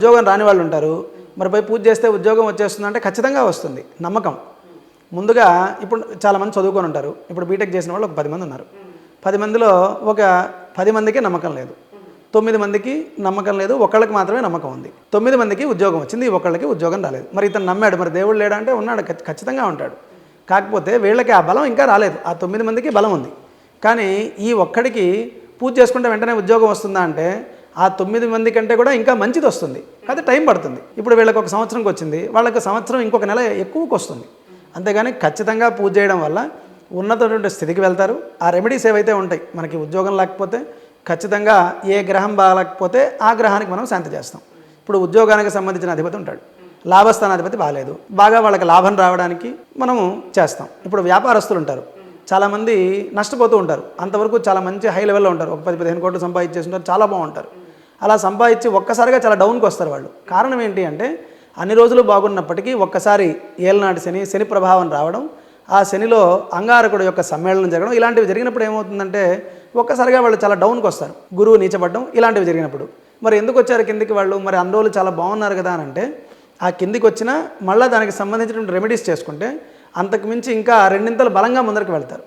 ఉద్యోగం రాని వాళ్ళు ఉంటారు. మరి పోయి పూజ చేస్తే ఉద్యోగం వచ్చేస్తుందంటే ఖచ్చితంగా వస్తుంది. నమ్మకం. ముందుగా ఇప్పుడు చాలామంది చదువుకొని ఉంటారు. ఇప్పుడు బీటెక్ చేసిన వాళ్ళు ఒక 10 మంది ఉన్నారు. 10 మందిలో ఒక 10 మందికి నమ్మకం లేదు. 9 మందికి నమ్మకం లేదు. ఒకళ్ళకి మాత్రమే నమ్మకం ఉంది. 9 మందికి ఉద్యోగం వచ్చింది. ఒక్కళ్ళకి ఉద్యోగం రాలేదు. మరి ఇతను నమ్మాడు. మరి దేవుడు లేడా అంటే ఉన్నాడు. ఖచ్చితంగా ఉంటాడు. కాకపోతే వీళ్ళకి ఆ బలం ఇంకా రాలేదు. ఆ 9 మందికి బలం ఉంది. కానీ ఈ ఒక్కడికి పూజ చేసుకుంటే వెంటనే ఉద్యోగం వస్తుందా అంటే ఆ 9 మంది కంటే కూడా ఇంకా మంచిది వస్తుంది. అది టైం పడుతుంది. ఇప్పుడు వీళ్ళకి ఒక సంవత్సరంకి వచ్చింది. వాళ్ళకి సంవత్సరం ఇంకొక నెల ఎక్కువకి వస్తుంది. అంతేగాని ఖచ్చితంగా పూజ చేయడం వల్ల ఉన్నతమైన స్థితికి వెళ్తారు. ఆ రెమెడీస్ ఏవైతే ఉంటాయి, మనకి ఉద్యోగం లేకపోతే ఖచ్చితంగా ఏ గ్రహం బాగాలేకపోతే ఆ గ్రహానికి మనం శాంతి చేస్తాం. ఇప్పుడు ఉద్యోగానికి సంబంధించిన అధిపతి ఉంటాడు. లాభస్థానాధిపతి బాగాలేదు. బాగా వాళ్ళకి లాభం రావడానికి మనము చేస్తాం. ఇప్పుడు వ్యాపారస్తులు ఉంటారు. చాలామంది నష్టపోతూ ఉంటారు. అంతవరకు చాలా మంచి హై లెవెల్లో ఉంటారు. ఒక 10-15 కోట్లు సంపాదించేస్తుంటారు. చాలా బాగుంటారు. అలా సంపాదించి ఒక్కసారిగా చాలా డౌన్కి వస్తారు వాళ్ళు. కారణం ఏంటి అంటే అన్ని రోజులు బాగున్నప్పటికీ ఒక్కసారి ఏలనాటి శని ప్రభావం రావడం, ఆ శనిలో అంగారకుడు యొక్క సమ్మేళనం జరగడం, ఇలాంటివి జరిగినప్పుడు ఏమవుతుందంటే ఒక్కసారిగా వాళ్ళు చాలా డౌన్కి వస్తారు. గురువు నీచబడడం ఇలాంటివి జరిగినప్పుడు. మరి ఎందుకు వచ్చారు కిందికి వాళ్ళు? మరి అన్ని రోజులు చాలా బాగున్నారు కదా అని అంటే ఆ కిందికి వచ్చినా మళ్ళీ దానికి సంబంధించినటువంటి రెమెడీస్ చేసుకుంటే అంతకు మించి ఇంకా రెండింతలు బలంగా ముందరికి వెళ్తారు.